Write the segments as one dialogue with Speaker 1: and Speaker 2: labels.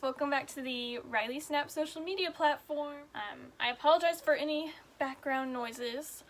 Speaker 1: welcome back to the Riley Snap social media platform. I apologize for any background noises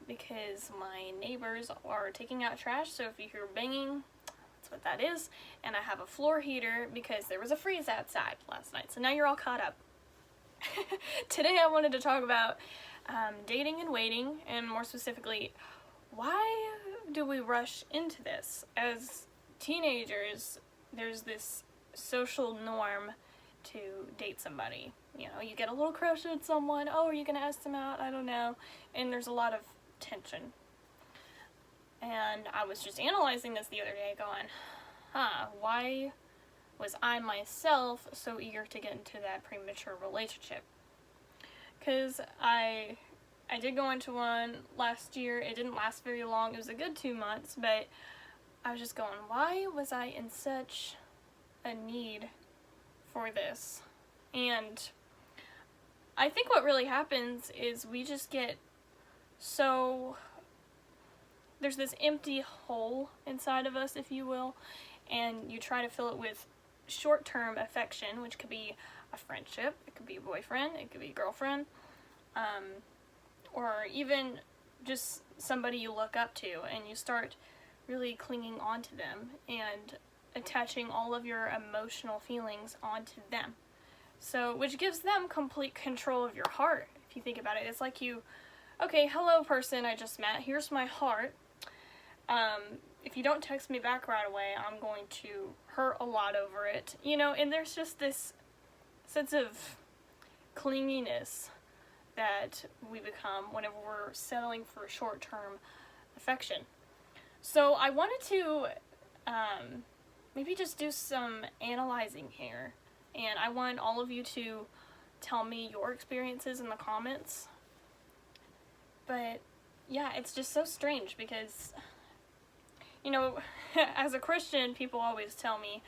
Speaker 1: because my neighbors are taking out trash, so if you hear banging, that's what that is. And I have a floor heater because there was a freeze outside last night, so now you're all caught up. Today I wanted to talk about dating and waiting, and more specifically, why do we rush into this? As teenagers, there's this social norm to date somebody. You know, you get a little crush on someone, oh, are you gonna ask them out? I don't know. And there's a lot of tension. And I was just analyzing this the other day going, why was I myself so eager to get into that premature relationship? Because I did go into one last year. It didn't last very long. It was a good 2 months, but I was just going, why was I in such a need for this? And I think what really happens is we just get so, there's this empty hole inside of us, if you will, and you try to fill it with short-term affection, which could be a friendship, it could be a boyfriend, it could be a girlfriend, or even just somebody you look up to, and you start really clinging onto them and attaching all of your emotional feelings onto them. So, which gives them complete control of your heart, if you think about it. It's like you, okay, hello person I just met, here's my heart. If you don't text me back right away, I'm going to hurt a lot over it. You know, and there's just this sense of clinginess that we become whenever we're settling for short-term affection. So I wanted to maybe just do some analyzing here, and I want all of you to tell me your experiences in the comments. But yeah, it's just so strange because, you know, as a Christian, people always tell me,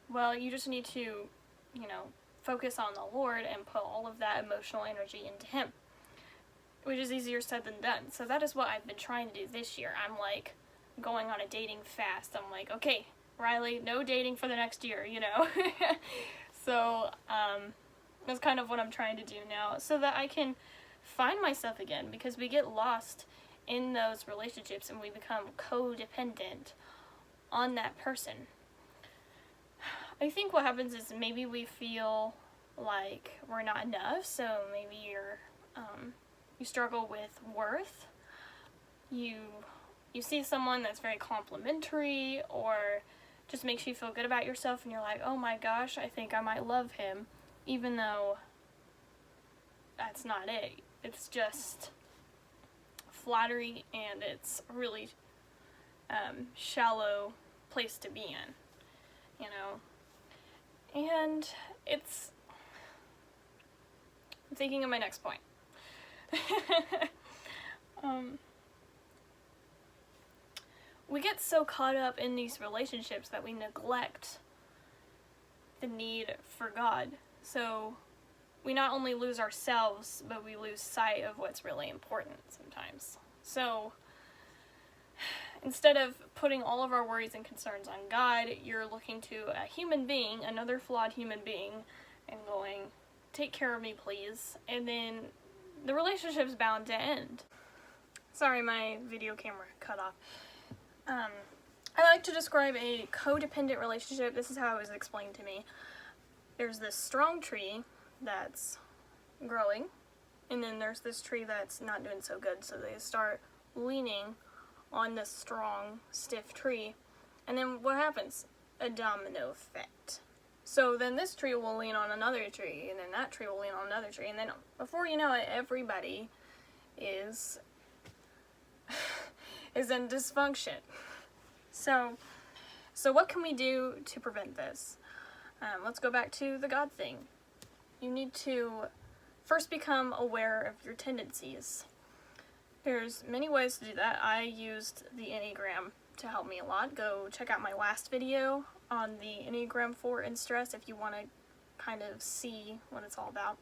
Speaker 1: well, you just need to, you know, focus on the Lord and put all of that emotional energy into Him, which is easier said than done. So that is what I've been trying to do this year. I'm like going on a dating fast. I'm like, okay, Riley, no dating for the next year, you know. So that's kind of what I'm trying to do now, so that I can find myself again, because we get lost in those relationships and we become codependent on that person. I think what happens is maybe we feel like we're not enough, so maybe you struggle with worth. You see someone that's very complimentary or just makes you feel good about yourself, and you're like, oh my gosh, I think I might love him, even though that's not it. It's just flattery, and it's a really shallow place to be in, you know. And I'm thinking of my next point. We get so caught up in these relationships that we neglect the need for God. So we not only lose ourselves, but we lose sight of what's really important sometimes. So instead of putting all of our worries and concerns on God, you're looking to a human being, another flawed human being, and going, take care of me, please. And then the relationship's bound to end. Sorry, my video camera cut off. I like to describe a codependent relationship. This is how it was explained to me. There's this strong tree that's growing, and then there's this tree that's not doing so good, so they start leaning on this strong, stiff tree, and then what happens? A domino effect. So then this tree will lean on another tree, and then that tree will lean on another tree, and then before you know it, everybody is in dysfunction. So what can we do to prevent this? Let's go back to the God thing. You need to first become aware of your tendencies. There's many ways to do that. I used the Enneagram to help me a lot. Go check out my last video on the Enneagram 4 and stress if you want to kind of see what it's all about.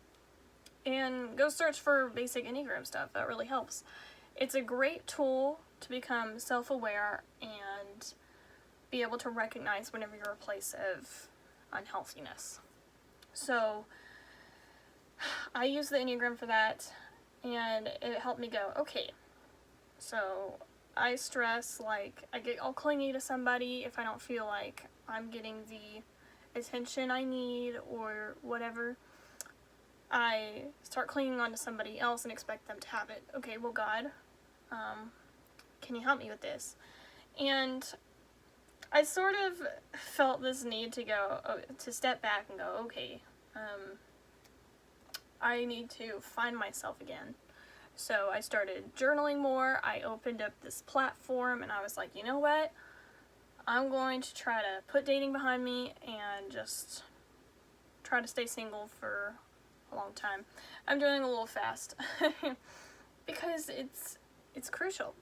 Speaker 1: And go search for basic Enneagram stuff. That really helps. It's a great tool to become self-aware and be able to recognize whenever you're a place of unhealthiness. So I use the Enneagram for that, and it helped me go, okay, so I stress, like, I get all clingy to somebody if I don't feel like I'm getting the attention I need or whatever. I start clinging on to somebody else and expect them to have it. Okay, well, God, can you help me with this? And I sort of felt this need to step back and go, okay, I need to find myself again. So I started journaling more. I opened up this platform and I was like, you know what? I'm going to try to put dating behind me and just try to stay single for a long time. I'm doing a little fast because it's crucial.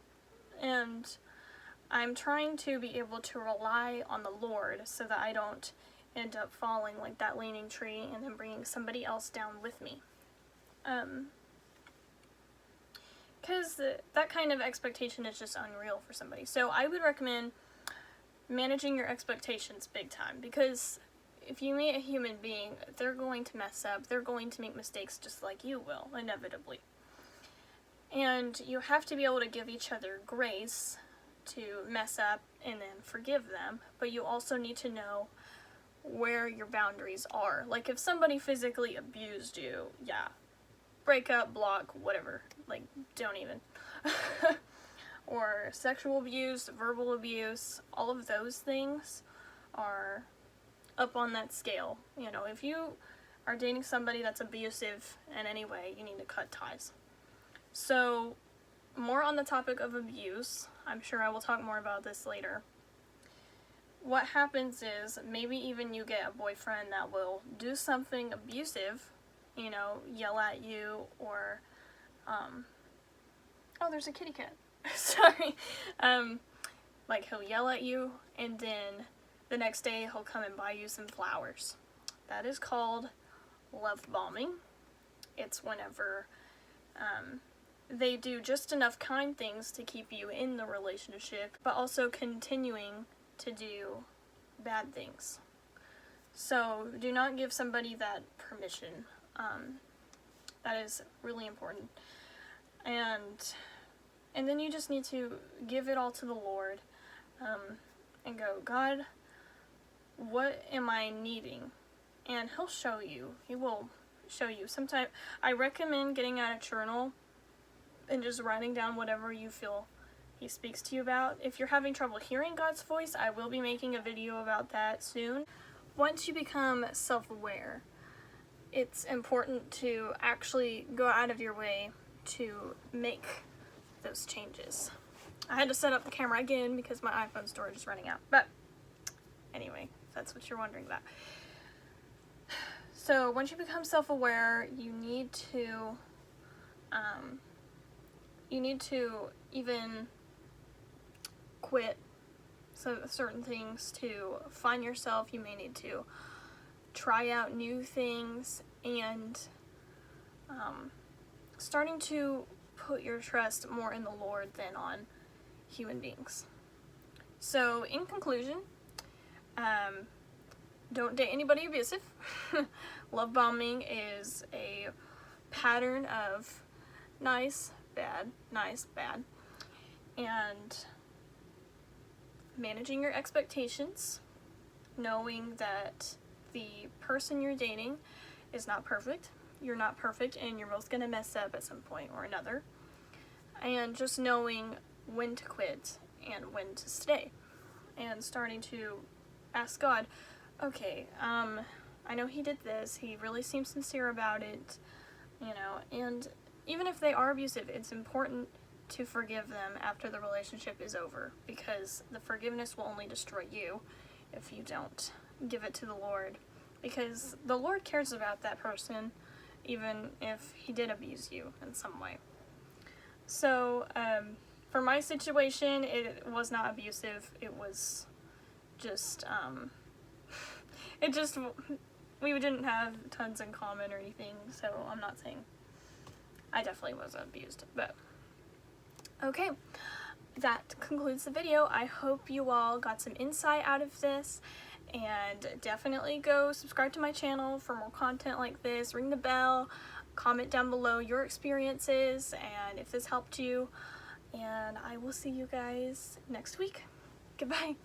Speaker 1: And I'm trying to be able to rely on the Lord so that I don't end up falling like that leaning tree and then bringing somebody else down with me. Because that kind of expectation is just unreal for somebody. So I would recommend managing your expectations big time, because if you meet a human being, they're going to mess up. They're going to make mistakes just like you will, inevitably. And you have to be able to give each other grace to mess up and then forgive them, but you also need to know where your boundaries are. Like, if somebody physically abused you, yeah, break up, block, whatever. Like, don't even. Or sexual abuse, verbal abuse, all of those things are up on that scale. You know, if you are dating somebody that's abusive in any way, you need to cut ties. So, more on the topic of abuse, I'm sure I will talk more about this later. What happens is, maybe even you get a boyfriend that will do something abusive, you know, yell at you, or, oh, there's a kitty cat. Sorry. Like, he'll yell at you, and then the next day he'll come and buy you some flowers. That is called love bombing. It's whenever, they do just enough kind things to keep you in the relationship, but also continuing to do bad things. So do not give somebody that permission. That is really important. And then you just need to give it all to the Lord, and go, God, what am I needing? And He'll show you. He will show you. Sometimes I recommend getting out a journal and just writing down whatever you feel He speaks to you about. If you're having trouble hearing God's voice, I will be making a video about that soon. Once you become self-aware, it's important to actually go out of your way to make those changes. I had to set up the camera again because my iPhone storage is running out. But anyway, that's what you're wondering about. So once you become self-aware, you need to even quit certain things to find yourself. You may need to try out new things, and starting to put your trust more in the Lord than on human beings. So in conclusion, don't date anybody abusive. Love bombing is a pattern of nice, bad, and managing your expectations, knowing that the person you're dating is not perfect, you're not perfect, and you're both gonna mess up at some point or another, and just knowing when to quit and when to stay, and starting to ask God, okay, I know He did this, He really seems sincere about it, you know, and even if they are abusive, it's important to forgive them after the relationship is over, because the forgiveness will only destroy you if you don't give it to the Lord, because the Lord cares about that person even if he did abuse you in some way. So for my situation, it was not abusive. It was just we didn't have tons in common or anything, so I'm not saying I definitely was abused, but okay, that concludes the video. I hope you all got some insight out of this, And definitely go subscribe to my channel for more content like this. Ring the bell, comment down below your experiences and if this helped you. And I will see you guys next week. Goodbye.